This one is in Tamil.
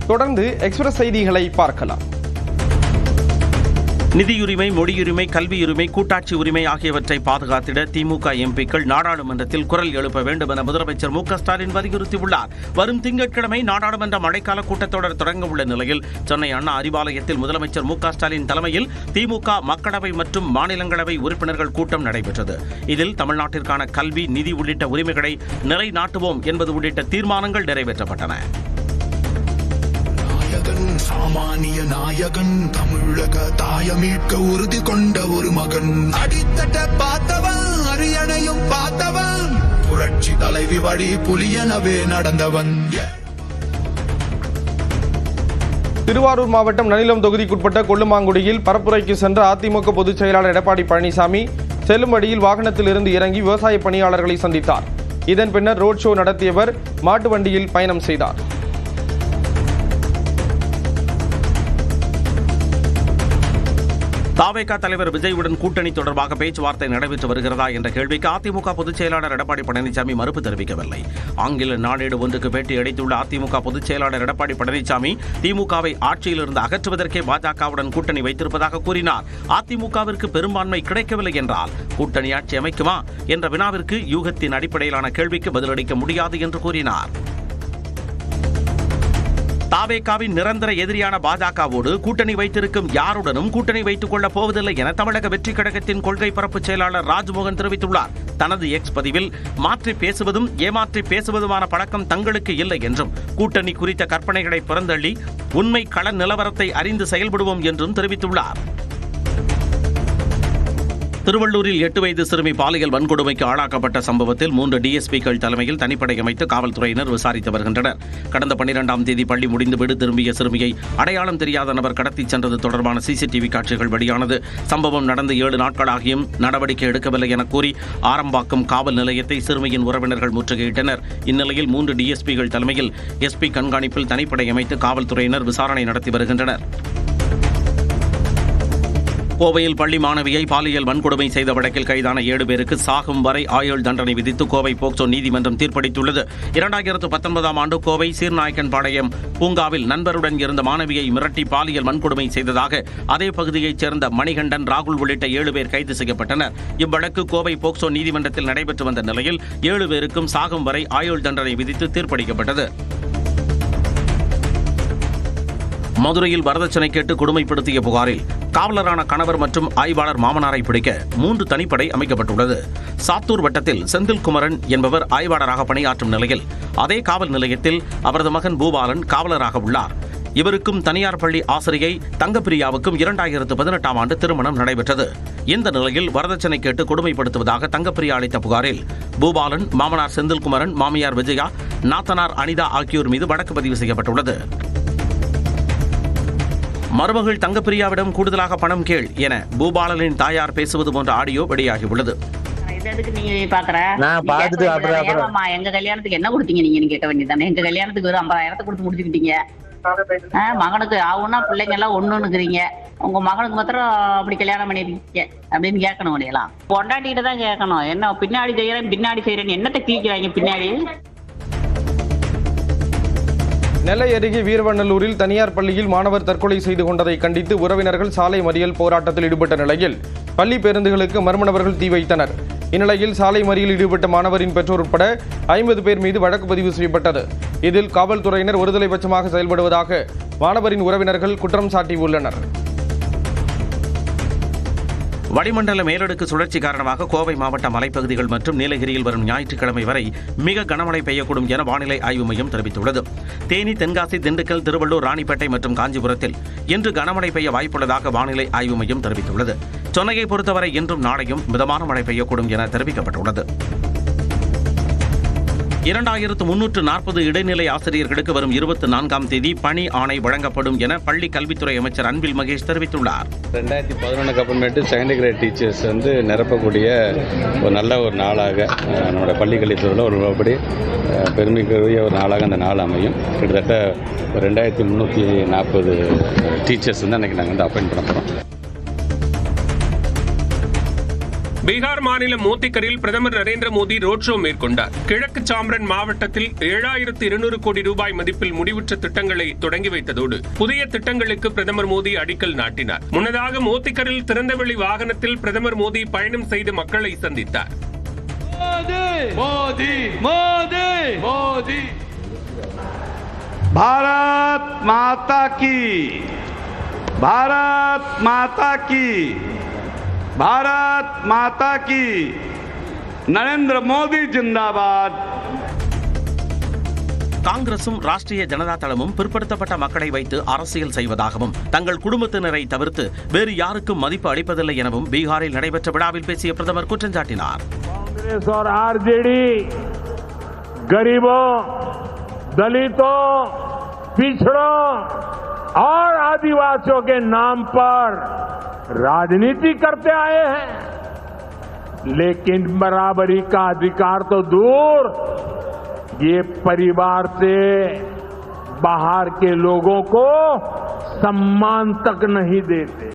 தொடர்ந்து எக்ஸ்பிரஸ் செய்திகளை பார்க்கலாம். நிதியுரிமை, மொழியுரிமை, கல்வியுரிமை, கூட்டாட்சி உரிமை ஆகியவற்றை பாதுகாத்திட திமுக எம்பிக்கள் நாடாளுமன்றத்தில் குரல் எழுப்ப வேண்டும் என முதலமைச்சர் மு.க.ஸ்டாலின் வலியுறுத்தியுள்ளார். வரும் திங்கட்கிழமை நாடாளுமன்ற மழைக்கால கூட்டத்தொடர் தொடங்க உள்ள நிலையில் சென்னை அண்ணா அறிவாலயத்தில் முதலமைச்சர் மு.க.ஸ்டாலின் தலைமையில் திமுக மக்களவை மற்றும் மாநிலங்களவை உறுப்பினர்கள் கூட்டம் நடைபெற்றது. இதில் தமிழ்நாட்டிற்கான கல்வி, நிதி உள்ளிட்ட உரிமைகளை நிலைநாட்டுவோம் என்பது உள்ளிட்ட தீர்மானங்கள் நிறைவேற்றப்பட்டன. சாமானிய நாயகன், தமிழக தாயமீட்க உறுதி கொண்ட ஒரு மகன், அடித்தட்ட பார்த்தவன், அரியணையும் பார்த்தவன், புரட்சி தலைவி வழி புலியனவே நடந்தவன். திருவாரூர் மாவட்டம் நனிலம் தொகுதிக்குட்பட்ட கொள்ளுமாங்குடியில் பரப்புரைக்கு சென்ற அதிமுக பொதுச் செயலாளர் எடப்பாடி பழனிசாமி செல்லும் வழியில் வாகனத்தில் இருந்து இறங்கி விவசாய பணியாளர்களை சந்தித்தார். இதன் பின்னர் ரோட் ஷோ நடத்தியவர் மாட்டு வண்டியில் பயணம் செய்தார். தாவேகா தலைவர் விஜயுடன் கூட்டணி தொடர்பாக பேச்சுவார்த்தை நடைபெற்று வருகிறதா என்ற கேள்விக்கு அதிமுக பொதுச் செயலாளர் எடப்பாடி பழனிசாமி மறுப்பு தெரிவிக்கவில்லை. ஆங்கில நாளேடு ஒன்றுக்கு பேட்டி அளித்துள்ள அதிமுக பொதுச் செயலாளர் எடப்பாடி பழனிசாமி திமுகவை ஆட்சியிலிருந்து அகற்றுவதற்கே பாஜகவுடன் கூட்டணி வைத்திருப்பதாக கூறினார். அதிமுகவிற்கு பெரும்பான்மை கிடைக்கவில்லை என்றால் கூட்டணி ஆட்சி அமைக்குமா என்ற வினாவிற்கு யூகத்தின் அடிப்படையிலான கேள்விக்கு பதிலளிக்க முடியாது என்று கூறினார். தாவேகாவின் நிரந்தர எதிரியான பாஜகவோடு கூட்டணி வைத்திருக்கும் யாருடனும் கூட்டணி வைத்துக் கொள்ளப் போவதில்லை என தமிழக வெற்றி கழகத்தின் கொள்கை பரப்பு செயலாளர் ராஜ்மோகன் தெரிவித்துள்ளார். தனது எக்ஸ் பதிவில் மாற்றி பேசுவதும் ஏமாற்றி பேசுவதுமான பழக்கம் தங்களுக்கு இல்லை என்றும், கூட்டணி குறித்த கற்பனைகளை புறந்தள்ளி உண்மை கள நிலவரத்தை அறிந்து செயல்படுவோம் என்றும் தெரிவித்துள்ளார். திருவள்ளூரில் 8 வயது சிறுமி பாலியல் வன்கொடுமைக்கு ஆளாக்கப்பட்ட சம்பவத்தில் 3 டிஎஸ்பிக்கள் தலைமையில் தனிப்படை அமைத்து காவல்துறையினர் விசாரித்து வருகின்றனர். கடந்த 12ஆம் தேதி பள்ளி முடிந்து வீடு திரும்பிய சிறுமியை அடையாளம் தெரியாத நபர் கடத்திச் சென்றது தொடர்பான சிசிடிவி காட்சிகள் வெளியானது. சம்பவம் நடந்து 7 நாட்களாகியும் நடவடிக்கை எடுக்கவில்லை என கூறி ஆரம்பாக்கம் காவல் நிலையத்தை சிறுமியின் உறவினர்கள் முற்றுகையிட்டனர். இந்நிலையில் 3 டிஎஸ்பிகள் தலைமையில் எஸ்பி கண்காணிப்பில் தனிப்படை அமைத்து காவல்துறையினர் விசாரணை நடத்தி வருகின்றனர். கோவையில் பள்ளி மாணவியை பாலியல் வன்கொடுமை செய்த வழக்கில் கைதான 7 பேருக்கு சாகும் வரை ஆயுள் தண்டனை விதித்து கோவை போக்சோ நீதிமன்றம் தீர்ப்பளித்துள்ளது. 2019ஆம் ஆண்டு கோவை சீர்நாயக்கன்பாளையம் பூங்காவில் நண்பருடன் இருந்த மாணவியை மிரட்டி பாலியல் வன்கொடுமை செய்ததாக அதே பகுதியைச் சேர்ந்த மணிகண்டன், ராகுல் உள்ளிட்ட 7 பேர் கைது செய்யப்பட்டனர். இவ்வழக்கு கோவை போக்சோ நீதிமன்றத்தில் நடைபெற்று வந்த நிலையில் 7 பேருக்கும் சாகும் வரை ஆயுள் தண்டனை விதித்து தீர்ப்பளிக்கப்பட்டது. மதுரையில் வரதட்சணை கேட்டு கொடுமைப்படுத்திய புகாரில் காவலரான கணவர் மற்றும் ஆய்வாளர் மாமனாரை பிடிக்க 3 தனிப்படை அமைக்கப்பட்டுள்ளது. சாத்தூர் வட்டத்தில் செந்தில்குமரன் என்பவர் ஆய்வாளராக பணியாற்றும் நிலையில் அதே காவல் நிலையத்தில் அவரது மகன் பூபாலன் காவலராக உள்ளார். இவருக்கும் தனியார் பள்ளி ஆசிரியை தங்கப்பிரியாவுக்கும் 2018ஆம் ஆண்டு திருமணம் நடைபெற்றது. இந்த நிலையில் வரதட்சணை கேட்டு கொடுமைப்படுத்துவதாக தங்கப்பிரியா அளித்த புகாரில் பூபாலன், மாமனார் செந்தில்குமரன், மாமியார் விஜயா, நாத்தனார் அனிதா ஆகியோர் மீது வழக்கு பதிவு செய்யப்பட்டுள்ளது. மருமகள் தங்கப்பிரியாவிடம் கூடுதலாக பணம் கேள் என பூபாலனின் தாயார் பேசுவது போன்ற ஆடியோ வெளியாகியுள்ளது. எங்க கல்யாணத்துக்கு என்ன கொடுத்தீங்க நீங்க கேட்க வேண்டியதானே? எங்க கல்யாணத்துக்கு ஒரு 50,000 கொடுத்து முடிச்சுக்கிட்டீங்க. மகனுக்கு ஆகுனா பிள்ளைங்க எல்லாம் ஒண்ணுங்கிறீங்க. உங்க மகனுக்கு மாத்திரம் அப்படி கல்யாணம் பண்ணிருக்கீங்க அப்படின்னு கேட்கணும். முடியலாம் பொண்டாட்டிகிட்ட தான் கேட்கணும். என்ன பின்னாடி செய்யறேன்னு என்னத்தை கிழிக்கிறாங்க பின்னாடி. நெல்லை அருகே வீரவநல்லூரில் தனியார் பள்ளியில் மாணவர் தற்கொலை செய்து கொண்டதை கண்டித்து உறவினர்கள் சாலை மறியல் போராட்டத்தில் ஈடுபட்ட நிலையில் பள்ளி பேருந்துகளுக்கு மர்ம நபர்கள் தீ வைத்தனர். இந்நிலையில் சாலை மறியலில் ஈடுபட்ட மாணவரின் பெற்றோர் உட்பட 50 பேர் மீது வழக்கு பதிவு செய்யப்பட்டது. இதில் காவல்துறையினர் ஒருதலை பட்சமாக செயல்படுவதாக மாணவரின் உறவினர்கள் குற்றம் சாட்டியுள்ளனர். வளிமண்டல மேலடுக்கு சுழற்சி காரணமாக கோவை மாவட்ட மலைப்பகுதிகள் மற்றும் நீலகிரியில் வரும் ஞாயிற்றுக்கிழமை வரை மிக கனமழை பெய்யக்கூடும் என வானிலை ஆய்வு மையம் தெரிவித்துள்ளது. தேனி, தென்காசி, திண்டுக்கல், திருவள்ளூர், ராணிப்பேட்டை மற்றும் காஞ்சிபுரத்தில் இன்று கனமழை பெய்ய வாய்ப்புள்ளதாக வானிலை ஆய்வு மையம் தெரிவித்துள்ளது. சென்னையை பொறுத்தவரை இன்றும் நாளையும் மிதமான மழை பெய்யக்கூடும் என தெரிவிக்கப்பட்டுள்ளது. 2340 இடைநிலை ஆசிரியர்களுக்கு வரும் 24ஆம் தேதி பணி ஆணை வழங்கப்படும் என பள்ளி கல்வித்துறை அமைச்சர் அன்பில் மகேஷ் தெரிவித்துள்ளார். 2011 அப்புறமேட்டு செகண்டரி கிரேட் டீச்சர்ஸ் நிரப்பக்கூடிய ஒரு நல்ல ஒரு நாளாக நம்மளோட பள்ளி கல்வித்துறையில் ஒருபடி பெருமைக்குரிய ஒரு நாளாக அந்த நாள் அமையும். கிட்டத்தட்ட 2340 டீச்சர்ஸ் அன்றைக்கி நாங்கள் அப்பாயின்ட் பண்ண போகிறோம். பீகார் மாநிலம் மோத்திகரில் பிரதமர் நரேந்திர மோடி ரோட் ஷோ மேற்கொண்டார். கிழக்கு சாம்ரன் மாவட்டத்தில் 7200 கோடி ரூபாய் மதிப்பில் முடிவுற்ற திட்டங்களை தொடங்கி வைத்ததோடு புதிய திட்டங்களுக்கு பிரதமர் மோடி அடிக்கல் நாட்டினார். முன்னதாக மோத்திகரில் திறந்தவெளி வாகனத்தில் பிரதமர் மோடி பயணம் செய்து மக்களை சந்தித்தார். भारत माता की, भारत माता की, भारत माता की, नरेंद्र मोदी जिंदाबाद. காங்கிரசும் ராஷ்டிரிய ஜனதா தளமும் பிற்படுத்தப்பட்ட மக்களை வைத்து அரசியல் செய்வதாகவும் தங்கள் குடும்பத்தினரை தவிர்த்து வேறு யாருக்கும் மதிப்பு அளிப்பதில்லை எனவும் பீகாரில் நடைபெற்ற விழாவில் பேசிய பிரதமர் குற்றம் சாட்டினார். कांग्रेस और आरजेडी गरीबों, दलितों, पिछड़ों और आदिवासियों के नाम पर राजनीति करते आए हैं, लेकिन बराबरी का अधिकार तो दूर, ये परिवार से बाहर के लोगों को सम्मान तक नहीं देते.